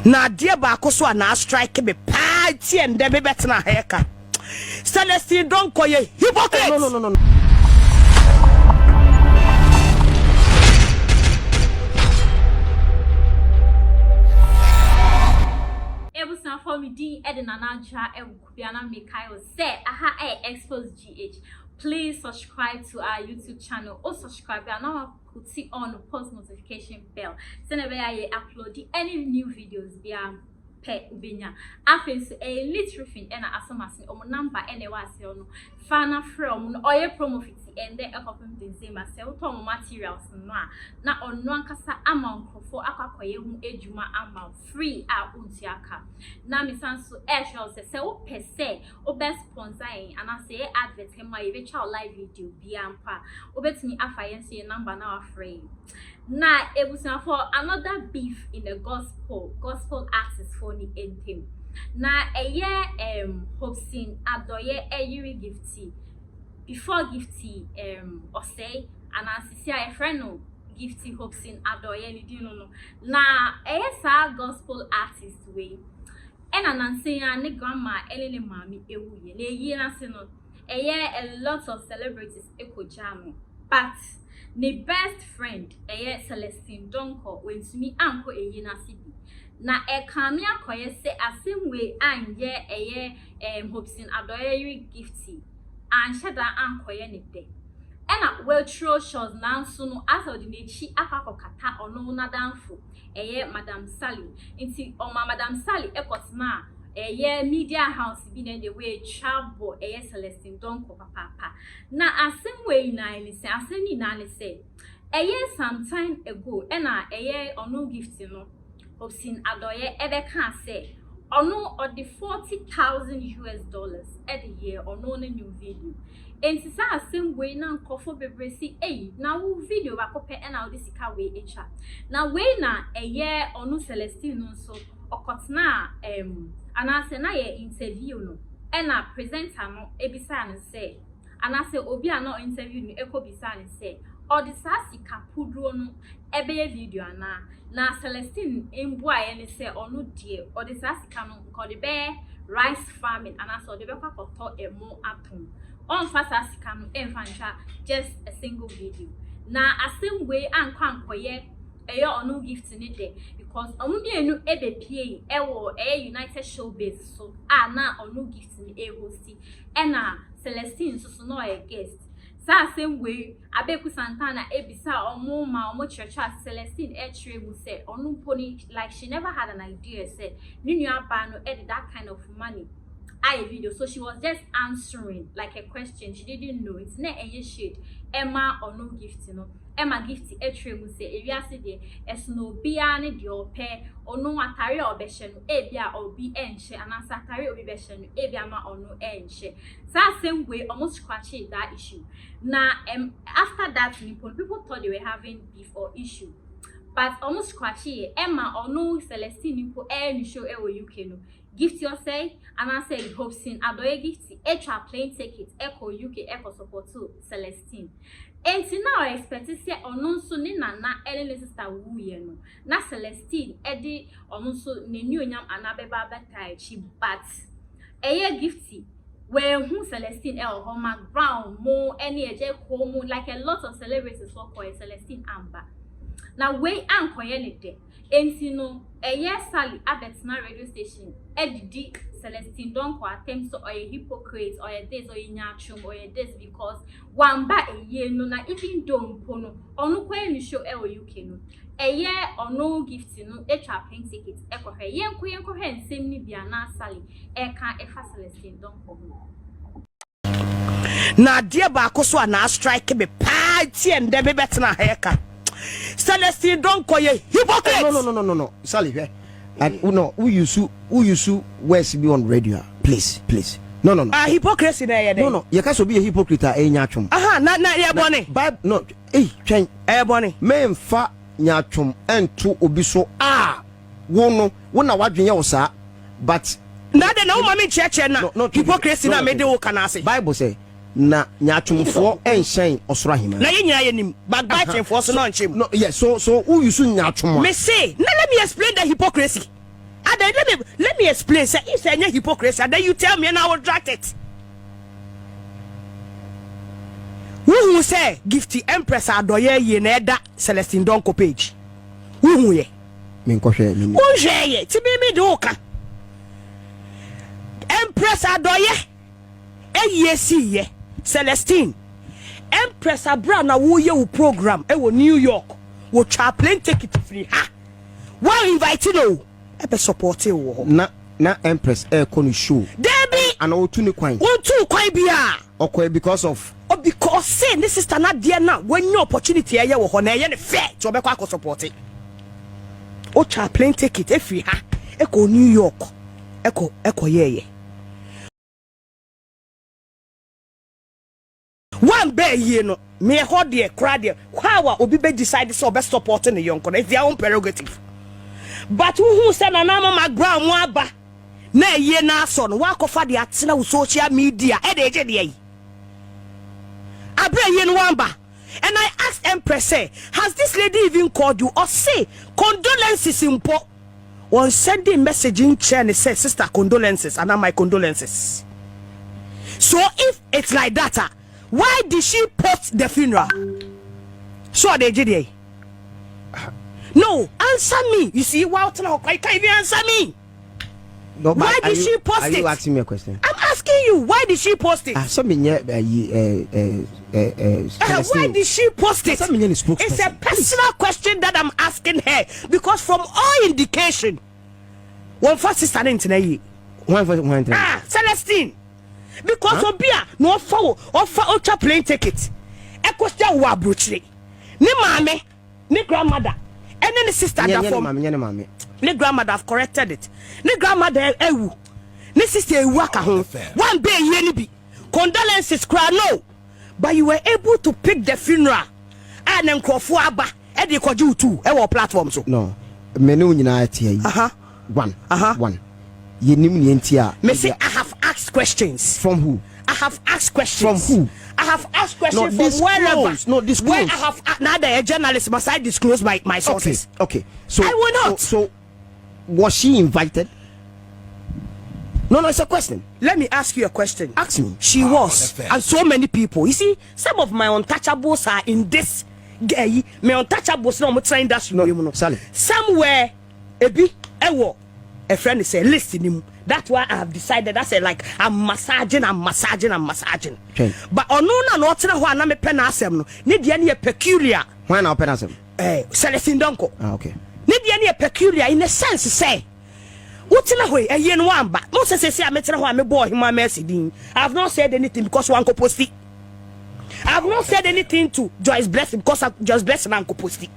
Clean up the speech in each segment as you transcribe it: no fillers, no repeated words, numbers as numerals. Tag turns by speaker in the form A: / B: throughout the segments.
A: na de ba akoso na strike be party and de be betna heka Celestine Donkor ye hypocrite.
B: No.
C: Ebusan for me di Edna Naja Ebukubiana Mikael say aha Xposed GH. Please subscribe to our YouTube channel or subscribe and now put it on the post notification bell. So never I upload any new videos via pe ubenya. After a little thing and asomasin or number anywhere no fana from or promo fit and then a couple of same as sell materials na on one kasa amount for akwakoye hu ejuma amount free a untiaka na mi sanso airshell say o pese o best sponsor and I say advert him my virtual live video biampa obetimi afayen say number na free na ebusan for another beef in the gospel artist for ni entem na eye hopsin adoye eyiri gifty before Gifty or say and I see a friend no Gifty hopsin adoye ni no na esa gospel artist way and ananseya ne grandma elele mami ewuye na yi na se no a lot of celebrities ekojamo but the best friend Celestine Donkor when to me anko eyi na sibi na ekami akoye se asem way anye hopsin adoye Gifty and shada ankoye ne de ena well throw shows now so no after the nechi akako kata ono na danfo Madam Sally inti o Madam Sally ekotna media house bi na the way trouble Celestine Donkor papa na asem way na ni se asem ni na ni se some time ago ena ono Gifty no hopsin adoye ebe kan say ono or the $40,000 at the year or no new video. And since I same way now for bebresi now video ba kope and now this way echa. Now way na a year or no Celestine no so or kotna and I say na ye interview no and I present no ebisa and say and I say obi no interview no eko bisa and say or the sasi kapudro no ebe video na Celestine embua ene say onu die or the sasi kanu ko the bear rice farming and I saw the beka koto emo atom on fa sasi kanu enfancha just a single video na asem way ankoye onu Gifty ni de because omu bienu ebe pie ewo United Showbiz so na onu Gifty ni hosti na Celestine so no guest sa same way abeku Santana ebisa omo church Celestine etregu say onu pony like she never had an idea say nunu aba no edit that kind of money video so she was just answering like a question she didn't know it's not any shade Emma onu Gifty no Emma Gifty etregu say ewiase de esno bia ne de ope onu atare obehye no ebia obi enche anasa atare obi behye no ebia ma onu enche so same way almost scratching that issue now after that people thought they were having beef or issue but almost scratchy Emma or no Celestine nipo any show UK no Gifty or say and I say hopsin adoye Gifty extra plane ticket echo UK echo support to Celestine and now I expect to say ono so ni nana ele sister wu ye no na Celestine edi ono so ne nyonyam anabeba betai chi but Gifty where who Celestine Homa Brown more any eje komo like a lot of celebrities work for Celestine Amber now way ankoye ne de enti Sally Abetna radio station edidi Celestine Donkor attempts or a hypocrite or a this or a nyachum or a this because one ba a year no na even don't pono onu kwen show UK no a year or no Gifty no extra plane ticket eko he yenko he nsem ni bia na Sally eka efa Celestine Donkor
A: na de ba akoso na strike be party and de be betna heka Celestine Donkor ye hypocrite.
B: No. Sally, and who you sue words be on radio, please. No.
A: Hypocrisy there.
B: No. You can't be a hypocrite. Nyachum.
A: Na ya boni.
B: Bible no. Train.
A: Boni.
B: Me mfa nyachum ento obiso wono wona wadwen ye wo sa but
A: na de na wo mama church na hypocrisy na me de wo kana say.
B: Bible say na nyachumfo enhyen osoro ahima
A: na ye nyina yenim backbiting for so no nchem
B: no yes so who you so nyachum
A: me say na let me explain the hypocrisy let me explain. Say it's a hypocrisy, and then you tell me and I will draft it. Who say Gifty Empress Adoye Yeneda Celestine Donkor page? Who ye? Me doka. Empress Adoye ye Celestine Empress Abra na wo ye wo program e wo New York wo plane ticket free ha. Why invite no? Ebe support wo
B: na Empress konu show.
A: Debbie
B: and o tu ni kwan.
A: O tu kwan bia.
B: Okay, because of
A: because say this sister na there now when your opportunity eye wo ho na eye ne fair to be kwa support it. O plane ticket e free ha. E ko New York. E ko ye. One bay ye no me hold the crowd there. How obi be decide so be supporting the young con. It's their own prerogative. But who say na mama ground mo aba na ye na so no wa kofa de atena wo social media e de je de abra ye no amba. And I asked Empress, say, has this lady even called you or say condolences in po? One sending message in chain and say, sister, condolences, and my condolences. So if it's like that, why did she post the funeral? So they did. No, answer me. You see, wow, I can't even answer me.
B: No,
A: why did she post it?
B: Are you asking me a question?
A: I'm asking you, why did she post it?
B: Why
A: did she post it? It's a personal question that I'm asking her. Because from all indication, one first sister in tonight. Celestine. Because Obia, no offer plane ticket. A question wa bruchly. Ni mame, ni grandmother, and then the sister that form. Ni grandmother have corrected it. Ni grandmother ewu. Ni sister waka home. One bay yeni bi. Condolences cry no. But you were able to pick the funeral. And then crofo aba. E de koju too. E wo platform so.
B: No. Menu nyina tie. One. Yenim ni entia.
A: Me say I have asked questions.
B: From who?
A: I have asked questions.
B: From who?
A: I have asked questions from wherever.
B: No, disclose.
A: Where I have now a journalist must I disclose my sources.
B: Okay. So
A: I will not.
B: So was she invited? No, it's a question.
A: Let me ask you a question.
B: Ask me.
A: She was, and so many people. You see, some of my untouchables are in this gay. My untouchables no train that
B: no, Sally.
A: Somewhere, a friend is saying, listen. That's why I have decided. I said, like, I'm massaging.
B: Okay.
A: But on no, not who I'm a penasem. No, need any peculiar.
B: Why not penasem?
A: Celestine Donkor.
B: Okay.
A: Need any peculiar in a sense, say. What's in a way? A yen one, but most say I'm a boy, my mercy. I have not said anything because one could post it. I have not said anything to Joyce Blessing because I just blessed and Uncle Posty.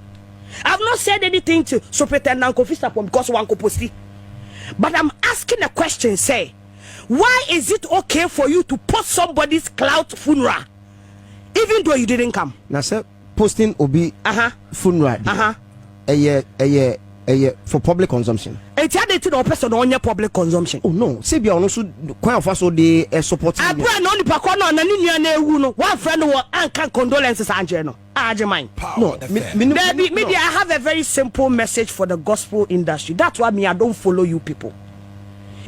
A: I have not said anything to Superintendent Uncle Fistapon because one could post it. But I'm asking a question, say, why is it okay for you to post somebody's clout funeral, even though you didn't come?
B: Now, sir, posting obi funeral. For public consumption.
A: It's added to the person on your public consumption.
B: Oh no, say be also quite of us so they support.
A: I brought only Pacono and Nina one friend who can condolences Angelo. Mine.
B: No,
A: maybe I have a very simple message for the gospel industry. That's why me I don't follow you people.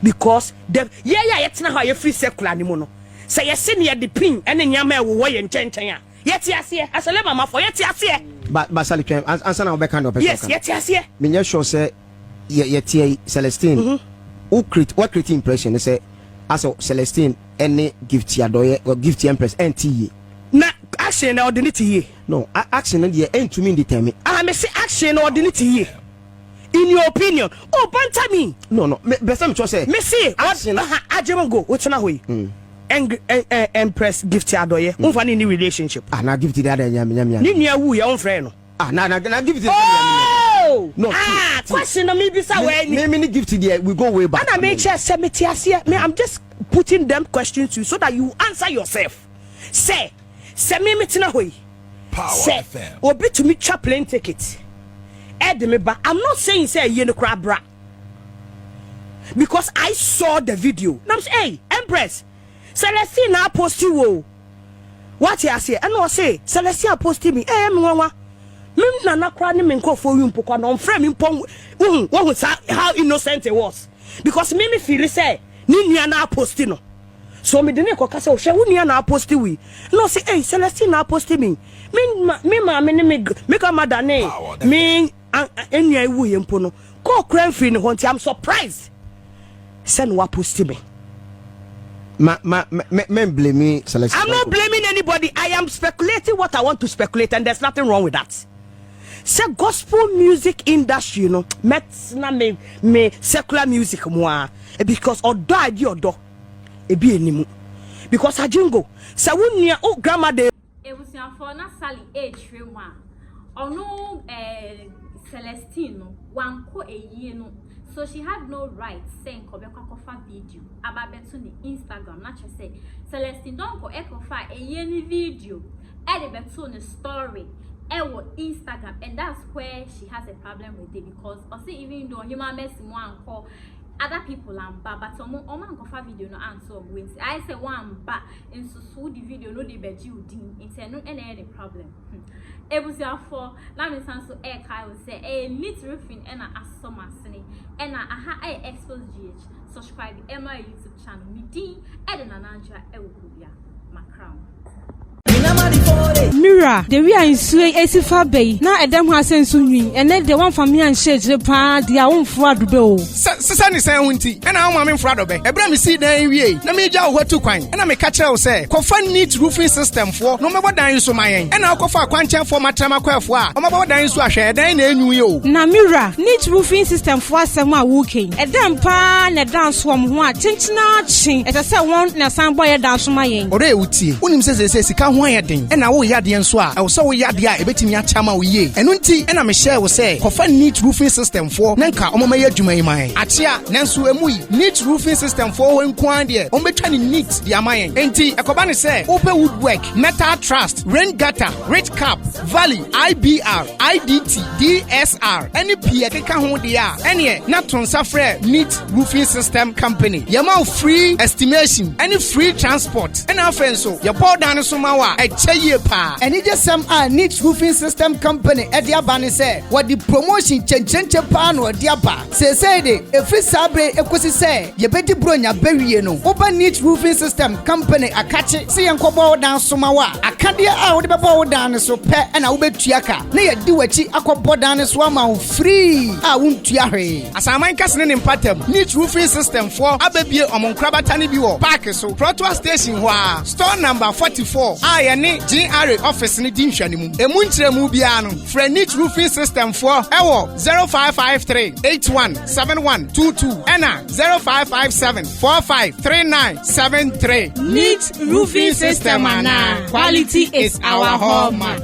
A: Because the it's not how you free secular anymore. Say you senior the pin and then yama way and change. Yet as a lemma for yet
B: but Sally Chem answer now back kind of
A: yes, yes.
B: Me sure say yet Celestine what create impression they say as a Celestine any Gifty Adoye or Gifty Empress NT
A: na action or dignity
B: no action and the end to me determine
A: I may say action or dignity in your opinion banta me
B: no best time to say
A: me see
B: action
A: ajemo go what's na way Empress Gifty Adoye unfa any relationship
B: na Gifty that nyam
A: ni nua wu your own friend no
B: na Gifty
A: no question me bisa we
B: me Gifty there we go way back
A: and I make sure me I'm just putting them questions to you so that you answer yourself say me metina hoy say obi to me plane ticket me ba I'm not saying say ye no cra bra because I saw the video and I'm saying hey Empress Celestine na post you what you say and no say Celestine post me me Mim nana kra ni me nkofo wi mpokwa no frame me mpon wo how innocent it was because me feel say ni nua na post no so me de ne koka say wo hwe wo nua na post wi no say hey Celestine na post me ma me ka madane me enua iwu ye mpo no ko kra free ne ho nti I'm surprised send wa post me
B: blaming Celestine.
A: I'm not blaming anybody. I am speculating what I want to speculate, and there's nothing wrong with that. Say gospel music industry, you know, na me secular music more because odo adi odo ebi enimu because ajingo say wunia o grandma de
C: ebusian for na Sally age rema ono Celestine no wanko eyi no. So she had no right saying kofa video about between Instagram. Not just say Celestine Donkor ekofa a yeni video edit between story ewo Instagram, and that's where she has a problem with it because or say even though human mess one call other people and but oman kofa video no answer wins. I say one ba in so the video no the beji udin it's no any problem. Ebusia for na me san so e kai will say a neat roofing and a asoma sene and aha I Xposed GH subscribe Emma YouTube channel me din edena nanja e wobia my crown
D: Mira, the we are in Sway Esifa Bay. Now at them who are saying soon, and then the one for me and shades the pa, their own fraud bill.
E: Sunny say hunty, and I'm in fraud of it. A bram see there, let me jaw what to coin, and I'm a catcher say, confirm neat roofing system for no matter dying so my and I'll go for a quantum for my tramaquafa, or my dying so I share, then you.
D: Now, Mira, neat roofing system for some walking. A damn pan, a dance from what, chinching, as I said, one, and a sound boy dance from my end. Or they would see, when says they say, he can't wire thing, and I will yard the answer. I was so yard the eye, betting your chama ye. And unti, and I'm a share will say, confirm neat roofing system for Nanka, Omaya Jumay. Achia, Nansu Emui, neat roofing system for when Quandia, Ometani neat the Amayan. Enti, a Kobani say, open woodwork, metal trust, rain gutter, red cap, valley, IBR, IDT, DSR, any Piaka hold the air, any not on Safre, neat roofing system company. Yamau free estimation, any free transport, and our friends so, your poor down Sumawa, a chaye pa.
F: And it just some neat roofing system company at the Abani say, what the promotion change pan or diapa. Say, if it's Sabre, Equisi say, you better bronya buryeno. Open neat roofing system company, a catch it, see and cobo down Sumawa. A candia out the bow down so pet and I'll bet Tiaka. Nay, do a chi aqua down swama free. I won't tiare.
E: As I mind casting in pattern, neat roofing system for Abbey among Krabatani Bio, Parker so Protua Station, store number 44. I and GRA office in the Dinshanimu. A Muntre Mubiano, for neat roofing system for Ewo 0553 817122 Anna 0557 453973.
D: Neat roofing system, Anna. Quality is our hallmark.